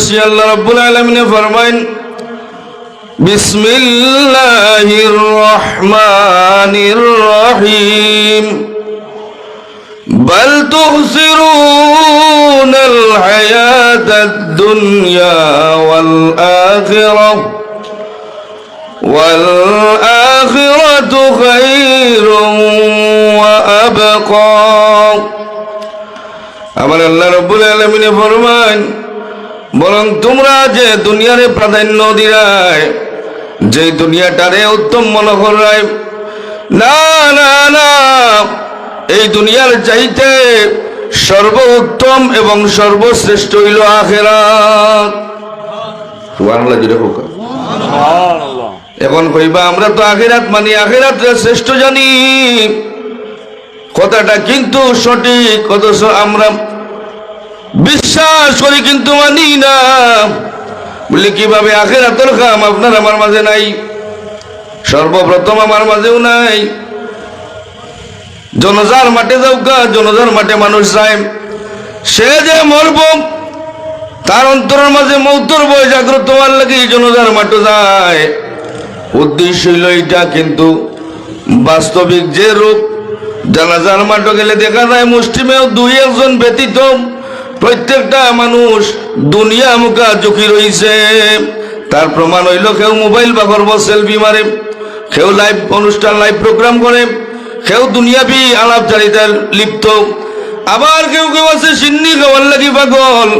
পড়ছি আল্লাহ রাব্বুল আলামিন ফরমায়েন বিসমিল্লাহির রহমানির রহিম بل تؤثرون الحياة الدنيا والآخرة خير وأبقى আমার আল্লাহ রাব্বুল আলামিন ফরমান বরং তোমরা যে দুনিয়ারে প্রাধান্য দিরায়, যে দুনিয়াটারে উত্তম মনে করায়, না না না, এই দুনিয়ার চাইতে সর্বোত্তম এবং সর্বশ্রেষ্ঠ হইল আখিরাত। সুবহানাল্লাহ জোরে হোক। এখন কইবা আমরা তো আখিরাত মানি, আখিরাত শ্রেষ্ঠ জানি, কথাটা কিন্তু সঠিক, অথচ আমরা বিশ্বাস করি কিন্তু মানি না। বলি কিভাবে? আখিরাতের কাম আপনার আমার মাঝে নাই, সর্বপ্রথম আমার মাঝেও নাই। জনজার মাঠে যাওকা, জনজার মাঠে মানুষ যায়, সে যে মরব তার অন্তরের মাঝে মৌতর বয় জাগ্রত হওয়ার লাগে জনজার মাঠে যায়। উদ্দেশ্য হইল এটা, কিন্তু বাস্তবিক যে রূপ জানাজার মাঠে গেলে দেখা যায় মুষ্টিমেয় দুই একজন ব্যতীত প্রত্যেকটা মানুষ দুনিয়া মুখা ঝুঁকি রয়েছে। তার প্রমাণ হইল কেউ মোবাইল বা করব সেলফি মারে, কেউ লাইভ অনুষ্ঠান লাইভ প্রোগ্রাম করে, কেউ দুনিয়াবি আলাপচারিতার লিপ্ত, আবার কেউ কেউ আছে সিন্নি খাওয়ার লাগি পাগল।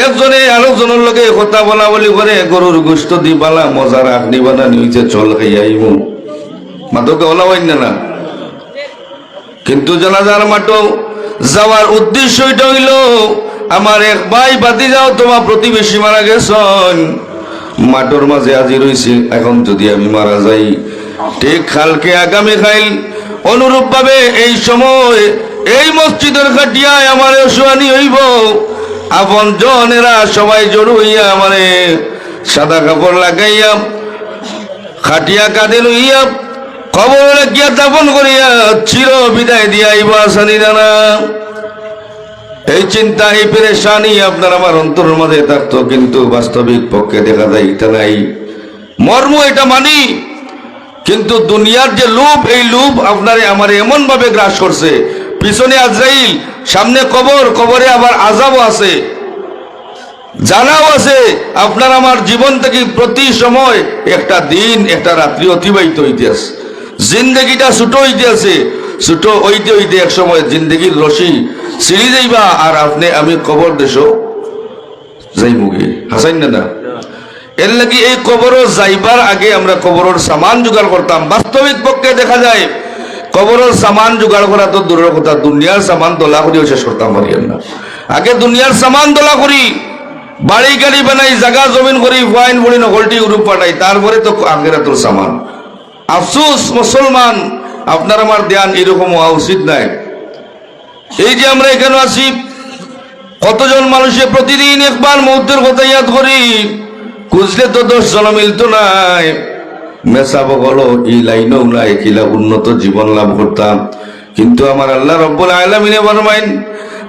একজনে আরেকজনের লগে কথা বলা বলি করে, গরুর গোস্ত দি পালা মজার আখনি বানানি হইছে, চল খাইয়াইব, মাতকে ওলা হইন না। কিন্তু জানাজার মাঠও যাওয়ার উদ্দেশ্য এটা হইল, আমার এক ভাই বাতি যাও, তোমার প্রতিবেশী মারা গেছেন, মাঠের মাঝে আজি রয়েছে, এখন যদি আমি মারা যাই ঠিক কালকে আগামী খাইল অনুরূপ ভাবে এই সময় এই মসজিদের খাটিয়ায় আমার শুয়ানি হইব। আপন জনেরা সবাই জড়ো হইয়া আমারে সাদা কাপড় লাগাইয়া খাটিয়া কাঁধে লইয়া কবরে গিয়া দাপন করিয়া চির বিদায় দিয়া আইব আসানি জানা। এই চিন্তা এই পেরেশানি আপনার আমার অন্তরের মধ্যে থাকতো, কিন্তু বাস্তবিক পক্ষে দেখা যায় এটা নাই। মর্ম এটা মানি, কিন্তু দুনিয়ার যে লোভ, এই লোভ আপনারে আমারে এমন ভাবে গ্রাস করছে, পিছনে আজরাইল, সামনে কবর, কবরে আবার আযাবও আছে, জানাও আছে। আপনার আমার জীবন থেকে প্রতি সময় একটা দিন একটা রাত্রি অতিবাহিত হইতে আছে, জিন্দগিটা ছোট হইতে আছে, ছোট হইতে হইতে এক সময় জিন্দগির রশি ছিঁড়ি যাইবা, আর আপনি আমি কবর দেশ যাইমুগে, হাসাইন না। এর লাগি এই কবরও যাইবার আগে আমরা কবরের সামান জোগাড় করতাম। বাস্তবিক পক্ষে দেখা যায় কবরের সামান জোগাড় করা তো দূরের কথা, দুনিয়ার সামান দোলা করিও শেষ করতাম পারি না। আগে দুনিয়ার সামান দোলা করি, বাড়ি গাড়ি বানাই, জায়গা জমিন করি, ফাইন বড়ি নকলটি গ্রুপ পাঠাই, তারপরে তো আখিরাতের সামান। আফসোস মুসলমান, আপনার আমার ধ্যান এরকম হওয়া উচিত নাই। এই যে আমরা এখানে আছি, কতজন মানুষে প্রতিদিন একবার মৌতের কথা ইয়াদ করি, খুঁজলে তো 10 জন মিলতো নাই। মেসাব হলো এই লাইনও নাই, কিলা উন্নত জীবন লাভ করতাম। কিন্তু আমার আল্লাহ রব্বুল আলামিনে ফরমাইন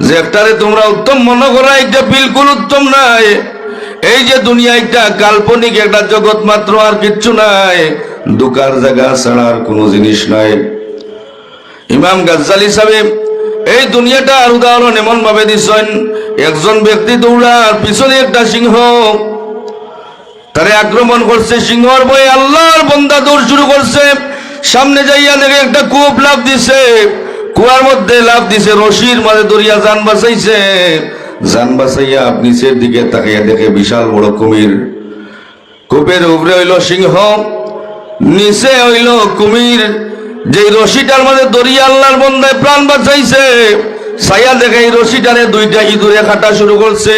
যে একটারে তোমরা উত্তম মনে করা, এটা বিলকুল উত্তম নাই। এই যে দুনিয়া একটা কাল্পনিক একটা জগৎ মাত্র, আর কিচ্ছু নাই, দুকার জায়গা ছাড়া আর কোনো জিনিস নাই। ইমাম গাজ্জালি সাহেব এই দুনিয়াটার উদাহরণ এমন ভাবে দিচ্ছেন, একজন ব্যক্তি দৌড়ার পিছনে একটা সিংহ তারে আক্রমণ করছে, সিংহর ভয়ে আল্লাহর বান্দা দৌড় শুরু করছে, সামনে যাইয়া দেখে একটা কূপ লাফ দিছে, কুয়ার মধ্যে লাফ দিছে, রশির মাঝে দরিয়া জান বাঁচাইছে, জান বাঁচাইয়া নিচের দিকে তাকাইয়া দেখে বিশাল বড় কুমির, কূপের উপরে হইল সিংহ, নিচে হইল কুমির। যে রশিটার মাঝে দরিয়া আল্লাহর বান্দায় প্রাণ বাঁচাইছে, ছায়া দেখে এই রশিটারে দুইটা ইঁদুরে কাটা শুরু করছে।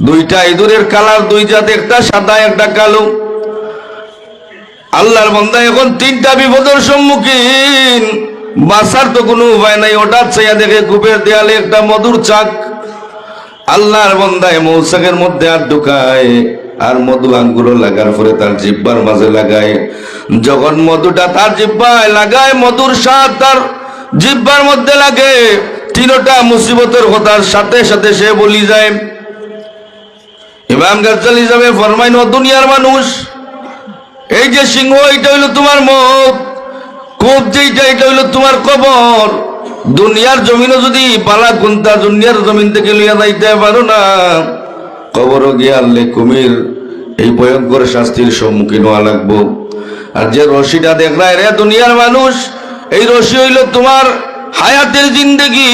দুইটা ইঁদুরের কালার দুই জাত, একটা সাদা একটা কালো। আল্লাহর বান্দা এখন 3টা বিপদের সম্মুখীন, বাঁচার তো কোনো উপায় নাই। হঠাৎ ছায়া দেখে কূপের দেয়ালে একটা মধুর চাক। আল্লাহর বান্দায় মৌচাকের মধ্যে হাত ঢুকায়, আর মধু আঙ্গুরও লাগার পরে তার জিহ্বার মাঝে লাগায়। যখন মধুটা তার জিহ্বায় লাগায়, মধুর স্বাদ তার জিহ্বার মধ্যে লাগে, 3টা মুসিবতের কথার সাথে সাথে সে বলি যায়। ইমাম গাজ্জালি যাবে ফরমাইন, ও দুনিয়ার মানুষ, এই যে সিংহ এটা হইল তোমার মত, কোপ যেটা এটা হইল তোমার কবর। দুনিয়ার জমিনও যদি পালা গুন্তা দুনিয়ার জমিন থেকে লইয়া যাইতে পারো না, কবরও গিয়ে আনলে কুমির এই ভয়ঙ্কর শাস্তির সম্মুখীন হওয়া লাগবো। আর যে রশিটা দেখলায় রে দুনিয়ার মানুষ, এই রশি হইল তোমার হায়াতের জিন্দেগি।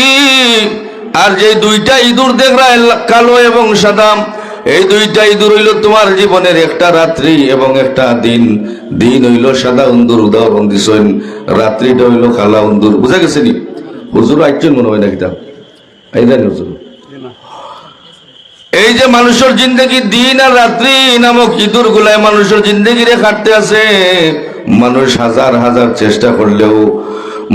আর যে দুইটা ইঁদুর দেখলায় কালো এবং সাদা, এই দুইটা ইঁদুর হইল তোমার জীবনের একটা রাত্রি এবং একটা দিন। দিন হইল সাদা উন্দুর উদাহরণ দিছেন, রাত্রিটা হইল কালা উন্দুর। বুঝা গেছে নি? হুজুর আইছেন মনে হয় না কিতাব এই জানি হুজুর। এই যে মানুষের জিন্দগি দিন আর রাত্রি নামক ইঁদুর গুলায় মানুষের জিন্দগি রে কাটতে আছে। মানুষ হাজার হাজার চেষ্টা করলেও,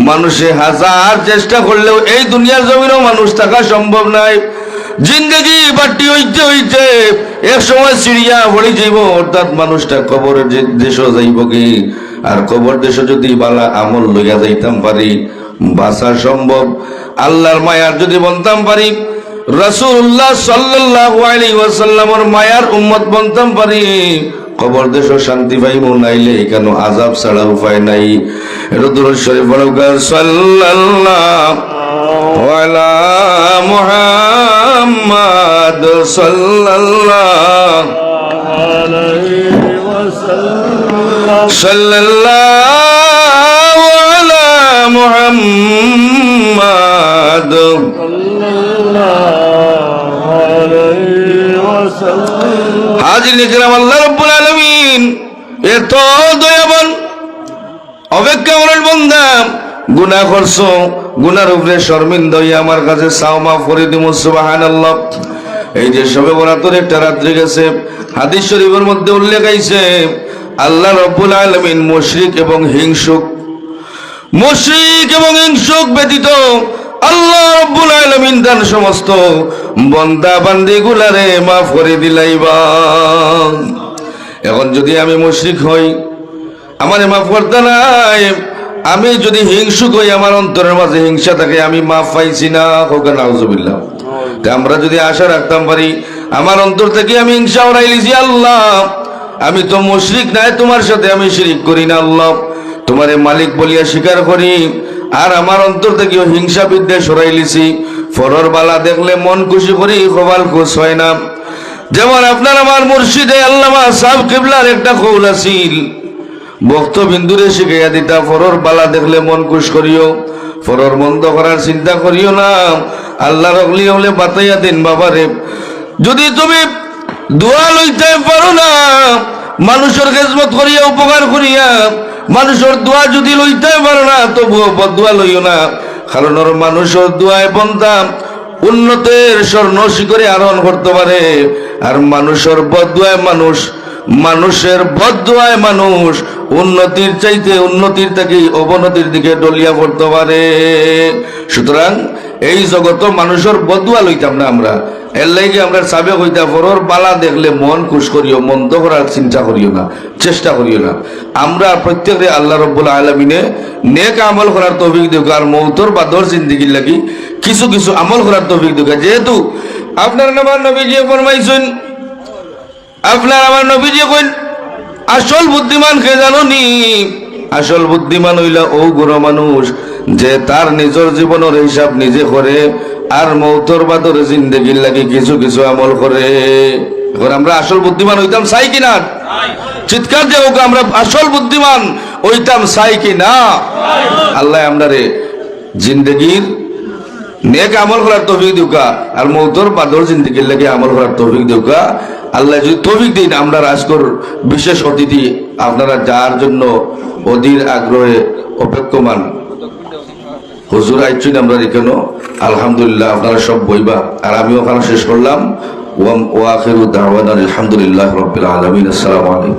মানুষে হাজার চেষ্টা করলেও এই দুনিয়ার জমিনেও মানুষ থাকা সম্ভব নাই। জিন্দগি বাটি হইতে হইতে এক সময় সিরিয়া পড়ে যাইব, অর্থাৎ মানুষটা কবরের দেশ যাইব কি। আর কবর দেশ যদি বালা আমল লইয়া যাইতাম পারি, বাঁচা সম্ভব। আল্লাহর মায়ার যদি বলতাম পারি, রাসূলুল্লাহ সাল্লাল্লাহু আলাইহি ওয়াসাল্লামের মায়ার উম্মত বলতাম পারি, কবর দেশ শান্তি পাইব। নাইলে কেন আযাব ছাড়া উপায় নাই। এটা দুরূদ শরীফ পড়ো, সাল্লাল্লাহু আলা মুহাম্মাদ সাল্লাল্লাহু আলাইহি ওয়াসাল্লাম, সাল্লাল্লাহু আলা মুহাম্মাদ সাল্লাল্লাহু আলাইহি ওয়াসাল্লাম। হাজির ইকরাম, আল্লাহ রাব্বুল আলামিন এত দয়াবান, অপেক্ষা করেন বান্দা গুনাহ করছো, গুনার উপরে শর্মিন্দা হইয়া আমার কাছে চাও, মাফ করে দিব। সুবহানাল্লাহ। এই যে শবে বরাতের একটা রাত্রি গেছে, হাদিস শরীফের মধ্যে উল্লেখ আছে, আল্লাহ রাব্বুল আলামিন মুশরিক এবং হিংসুক ব্যতীত আল্লাহ রাব্বুল আলামিন তার সমস্ত বান্দা বান্দীগুলারে মাফ করে দিলাইবা। এখন যদি আমি মুশরিক হই, আমারে মাফ করতে নাই। আমি যদি হিংসুক হই, আমার অন্তরের মাঝে হিংসা থাকে, আমি মাফ পাইছি না, হোক নাউজুবিল্লাহ। আমরা যদি আশা রাখতাম পারি, আমার অন্তর থেকে আমি হিংসা উড়াইলিছি, আল্লাহ আমি তো মুশরিক নাই, তোমার সাথে আমি শিরিক করি না, আল্লাহ তোমারে মালিক বলিয়া স্বীকার করি। আর আমার অন্তর থেকে হিংসা বিদ্বেষ সরাইলিছি, ফরর বালা দেখলে মন খুশি করি, কপাল খুশ হয় না। যেমন আপনার আমার মুর্শিদে আল্লামা সাহেব কিবলার একটা কৌল আছিল, ভক্তবিন্দুরে শিখাইয়া দিতা, ফরর বালা দেখলে মন খুশ করিও, ফরর মন্দ করার চিন্তা করিও না। আল্লাহ রগলি হলে বাতাইয়া দিন বাবারে। যদি তুমি দোয়া লইতে পারো না, মানুষের খেজমত করিয়া উপকার করিয়া মানুষের দোয়া যদি লইতে পারো না, তবুও বদুয়া লইও না। কারণ ওর মানুষের দোয়ায় বন্ধাম উন্নতের স্বর্ণ শিখরে আরোহণ করতে পারে। আর মানুষের বদুয়ায় মানুষের বদুয়ায় মানুষ উন্নতির চাইতে উন্নতির থেকে অবনতির দিকে ডলিয়া পড়তে পারে। সুতরাং এই জগত মানুষের বদুয়া লইতাম না আমরা, এর লাগে আমরা সাবে কইতা, ফরর বালা দেখলে মন খুশ করিও, মন্দ করার চিন্তা করিও না, চেষ্টা করিও না। আমরা প্রত্যেকে আল্লাহ রাব্বুল আলামিনে নেক আমল করার তৌফিক দিও, আর মৌতর বাদর জিন্দেগির লাগি কিছু কিছু আমল করার তৌফিক দিও। যেহেতু আপনার আমার নবীজি ফরমাইছেন, আপনার আমার নবীজি কইন, আসল বুদ্ধিমান কে জানো নি? আসল বুদ্ধিমান হইলা ও গুরু মানুষ যে তার নিজের জীবনের হিসাব নিজে করে আর মৌতর বাদর জিন্দেগির লাগি কিছু কিছু আমল করে। এখন আমরা আসল বুদ্ধিমান হইতাম চাই কিনা? চিৎকার যে হোক, আমরা আসল বুদ্ধিমান হইতাম চাই কিনা? আল্লাহ আমরারে জিন্দেগির নেক আমল করার তৌফিক দিউকা, আর মৌতর বাদর জিন্দেগির লাগি আমল করার তৌফিক দিউকা। আল্লাহ যদি তৌফিক দিন, আমরা আজকের বিশেষ অতিথি আপনারা যার জন্য অধীর আগ্রহে অপেক্ষমান হুজুর আইছেন আমরা এখানে, আলহামদুলিল্লাহ আপনারা সব বইবা। আর আমি ওখানে শেষ করলাম, ওয়া আখিরু দাওয়ানা আলহামদুলিল্লাহ রাব্বিল আলামিন। আসসালামু আলাইকুম।